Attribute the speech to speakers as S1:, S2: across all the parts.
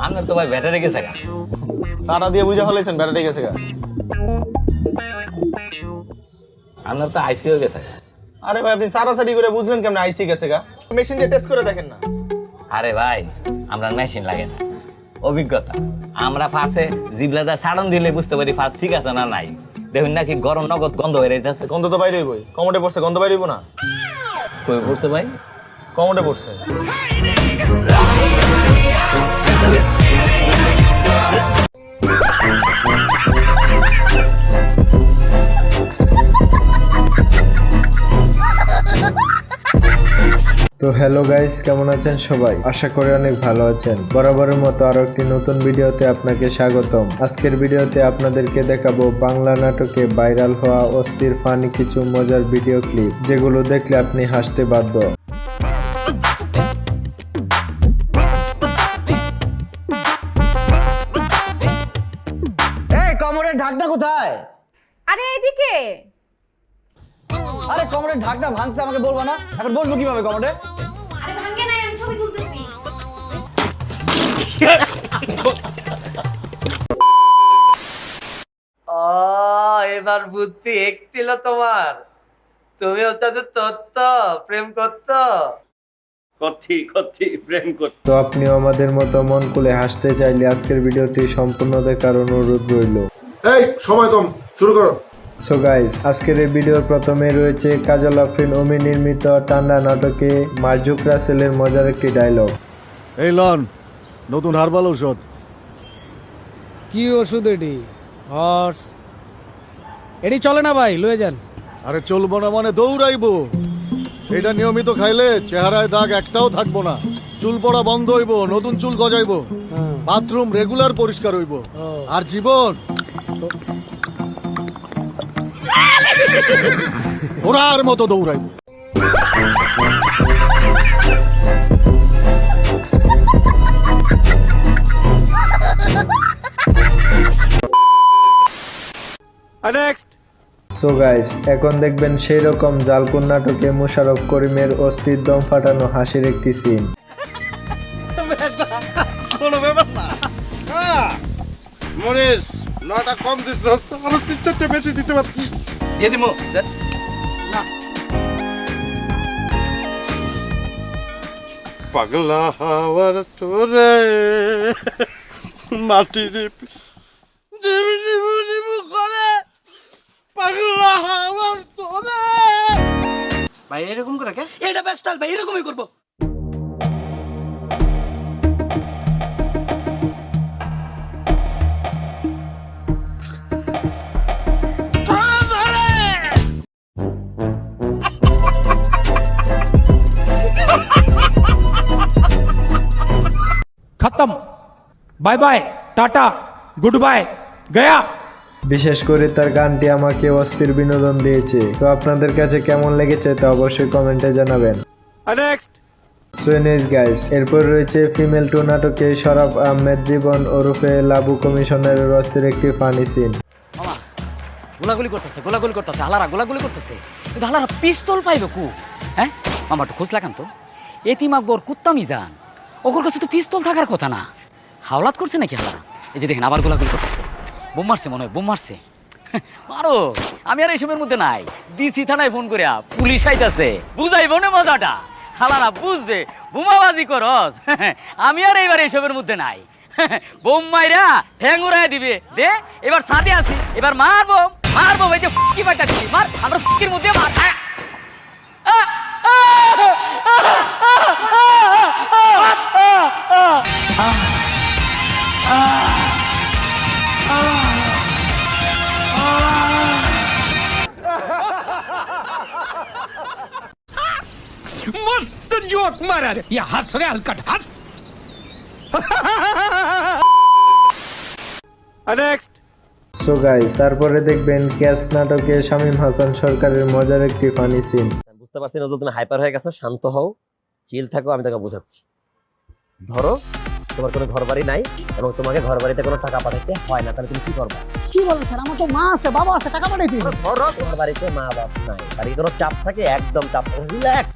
S1: আপনার তো ভাই ব্যাটারি গেছে গা।
S2: সারা দিয়ে বুঝা ফেলাইছেন ব্যাটারি গেছে গা।
S1: আপনার তো আইসিও গেছে গা।
S2: আরে ভাই আপনি সারাসারি করে বুঝলেন কেমন আইসি গেছে গা? মেশিন দিয়ে টেস্ট করে দেখেন না।
S1: আরে ভাই আমরা মেশিন লাগে না, অভিজ্ঞতা। আমরা ফার্স্টে জিবলাদা সাড়ন দিলে বুঝতে পারি ফার্স্ট ঠিক আছে না নাই। দেখুন নাকি গরম নগদ গন্ধ হয়ে যাইতেছে।
S2: গন্ধ তো বাইরে হইবই। কমোডে পড়ছে গন্ধ বাইরে হইব না?
S1: কই পড়ছে ভাই?
S2: কমোডে পড়ছে।
S3: তো হ্যালো গাইস, কেমন আছেন সবাই? আশা করি অনেক ভালো আছেন। বরাবরের মতো আরো একটি নতুন ভিডিওতে আপনাকে স্বাগতম। আজকের ভিডিওতে আপনাদেরকে দেখাবো বাংলা নাটকে ভাইরাল হওয়া অস্থির ফানি কিছু মজার ভিডিও ক্লিপ, যেগুলো দেখলে আপনি হাসতে বাধ্য।
S4: এই কমরের ঢাকনা কোথায়?
S5: আরে এদিকে।
S4: আরে কমরের ঢাকনা ভাঙছে আমাকে বলবা না? এখন বসবো কিভাবে কমরে?
S5: আরে ভাঙ্গে নাই, আমি ছবি তুলতেছি।
S6: ও এবার বুদ্ধি একটিল তোমার। তুমি হচ্ছে তত্ত্ব প্রেম করতো।
S7: করছি প্রেম করছি।
S3: তো আপনিও আমাদের মতো মন খুলে হাসতে চাইলে আজকের ভিডিওটি সম্পূর্ণ দেখার অনুরোধ রইল।
S8: এই সময় কম, শুরু করো।
S3: সো গাইস, আজকের এই ভিডিওর প্রথমে রয়েছে কাজল আফরিন ওমি নির্মিত টান্ডা নাটকে মার্জুক রাসেলের মজার একটি ডায়লগ।
S9: এই লন নতুন হার্বাল ঔষধ।
S10: কি ওষুধ এটি? হর্স এটি চলে না ভাই, লয়ে যান।
S9: আরে চলবো না মানে দৌড়াইবো। এটা নিয়মিত খাইলে চেহারায় দাগ একটাও থাকবো না, চুল পড়া বন্ধ হইব, নতুন চুল গজাইবো, বাথরুম রেগুলার পরিষ্কার হইব, আর জীবন ঘোড়ার মতো দৌড়াইবো।
S3: সো গাইস, এখন দেখবেন সেই রকম জালকুন নাটকে মোশাররফ করিমের অস্থির দম ফাটানো হাসির একটি সিন।
S8: কোনো ব্যাপার না। মরিস 9টা কম দিচ্ছ, আরো 3-4টা বেশি দিতে পারছি।
S6: দিয়ে দিমু।
S8: পাগলা হাওয়ার তোরে মাটির করে পাগলা হাওয়ার তোরে।
S6: ভাই এরকম করে কে?
S4: এটা বেস্ট ভাই, এরকমই করবো।
S10: খতম, bye bye, tata, good bye, Gaya.
S3: বিশেষ করে তার গানটি আমাকে অস্থির বিনোদন দিয়েছে। তো আপনাদের কাছে কেমন লেগেছে তা অবশ্যই কমেন্টে জানাবেন। সো এনিওয়েজ গাইস, এরপর রয়েছে ফিমেল টু নাটকে শরাফ আহমেদ জীবন ওরফে লাবু কমিশনারের অস্থির একটি ফানি সিন।
S4: মামা গোলাগুলি করতেছে, হালারা গোলাগুলি করতেছে, কিন্তু হালারা পিস্তল পাইবে কু? হ্যাঁ মামা একটু খোঁজ লাগান তো। এতিম আকবর কুত্তামি যান, ওর কাছে তো পিস্তল থাকার কথা না। হাওলাত করছে নাকি হালারা? এই যে দেখেন আবার গোলাগুলি করতেছে। বোম মারছে মনে হয়, বোম মারছে। মারো, আমি আর এইসবের মধ্যে নাই। ডিসি থানায় ফোন করিয়া পুলিশ আইতাছে, বুঝাইব না মজাটা। হালারা বুঝবে বোমাবাজি করস। আমি আর এইবার এইসবের মধ্যে নাই। বোম মাইরা ঠ্যাং উড়াই দিবে। দে এবার ছাদে আছি, এবার মারবো মারবো। এই যে কি বাইটা দিচ্ছি, মার, আমরা ফুকির মধ্যে মার।
S10: मस्त जोक मारा रे, या हंस रे हलकट हंस।
S3: সো গাইস, তারপরে দেখবেন ক্যাচ নাটকে শামীম হাসান সরকারের মজার একটি ফানি সিন।
S6: বুঝতে পারছি নজরুল, তুমি হাইপার হয়ে গেছো, শান্ত হও, চিল থাকো, আমি তোকে বোঝাচ্ছি। ধরো তোমার কোনো ঘর বাড়ি নাই এবং তোমাকে ঘর বাড়িতে কোনো টাকা পাঠাইতে হয় না, তাহলে তুমি কি করবে?
S4: কি বলেন স্যার? আমার তো মা আছে, বাবা আছে, টাকা পাঠাইতে।
S6: ধরো তোমার বাড়িতে মা বাপ নাই, বাড়িতে কোনো চাপ থাকে, একদম চাপ থাকে, রিল্যাক্স।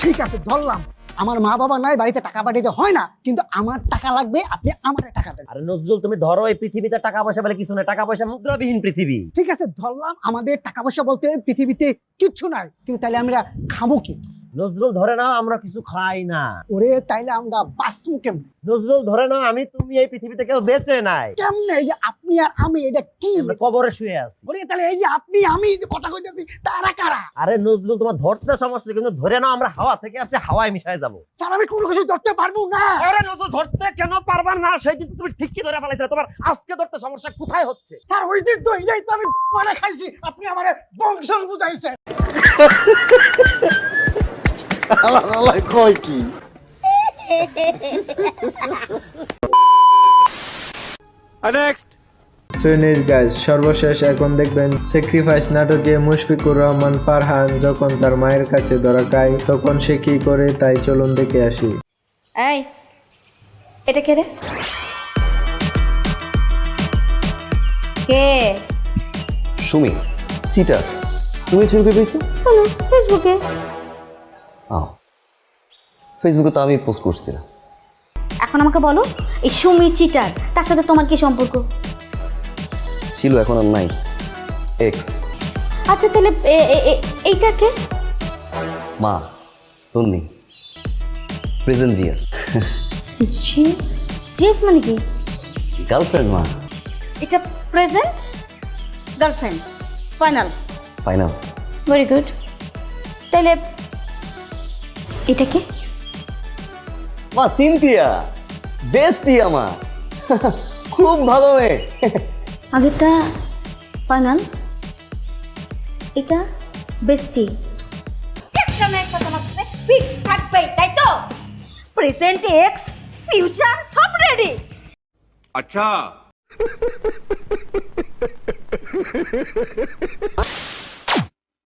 S4: ঠিক আছে ধরলাম,
S7: আমার মা বাবা নাই, বাড়িতে টাকা পাঠাইতে হয় না, কিন্তু আমার টাকা লাগবে, আপনি আমারে টাকা দেন।
S6: আরে নজরুল, তুমি ধরো এই পৃথিবীতে টাকা পয়সা বলে কিছু নেই, টাকা পয়সা মুদ্রাবিহীন পৃথিবী।
S7: ঠিক আছে, ধরলাম আমাদের টাকা পয়সা বলতে পৃথিবীতে কিচ্ছু নাই, কিন্তু তাইলে আমরা খাবো কি?
S6: নজরুল ধরে নাও আমরা কিছু খাই না।
S7: ওরে তাইলে আমরা বাঁচবো কেমনে?
S6: নজরুল ধরে নাও আমি তুমি এই পৃথিবীতে কেউ বেঁচে নাই,
S7: কেমনে? এই যে আপনি আর আমি, এটা কি?
S6: আমরা কবরে শুয়ে আছি।
S7: ওরে তাহলে এই যে আপনি আমি যে কথা কইতেছি, তারা কারা?
S6: আরে নজরুল, তোমার ধরতে সমস্যা, কিন্তু ধরে নাও আমরা হাওয়া থেকে আসছে, হাওয়ায় মিশায় যাবো।
S7: স্যার আমি কোনো কিছু ধরতে পারবো না।
S6: আরে নজরুল, ধরতে কেন পারবা না? সেই দিন তো তুমি ঠিকই ধরে ফেলাইছিলে, তোমার আজকে ধরতে সমস্যা কোথায় হচ্ছে?
S7: স্যার ওই দিন তো এটাই তো আমি মানে খাইছি, আপনি আমারে বংশ বুঝাইছেন।
S9: কয় কি
S3: সো নিউজ গাইস, সর্বশেষ এখন দেখবেন স্যাক্রিফাইস নাটকে মুশফিকুর রহমান ফারহান যখন তার মায়ের কাছে ধরা খায় তখন সে কি করে, তাই চলুন দেখে আসি।
S5: এই এটা কে রে? কে?
S6: সুমি চিটার, তুমি ছবি পেয়েছো?
S5: কেন? ফেসবুকে।
S6: ফেসবুকে তো আমি পোস্ট করছিলাম।
S5: এখন আমাকে বলো, এই সুমি চিটার, তার সাথে তোমার কি সম্পর্ক?
S6: ছিল, এখন আর নাই, এক্স।
S5: আচ্ছা তাহলে এইটা কে?
S6: মা তন্নি, প্রেজেন্ট জিয়ার
S5: জেফ মানে কি?
S6: গার্লফ্রেন্ড। মা
S5: এটা present girlfriend, final?
S6: Final.
S5: Very good. তাহলে এটা কে?
S6: মা সিনথিয়া, বেস্টি আমার, খুব ভালো মেয়ে।
S5: আগেরটা ফাইনাল, এটা বেস্টি। একটা না একটা তোমার সাথে ফিক্স থাকবে, তাই তো? প্রেজেন্ট, এক্স, ফিউচার সব রেডি।
S8: আচ্ছা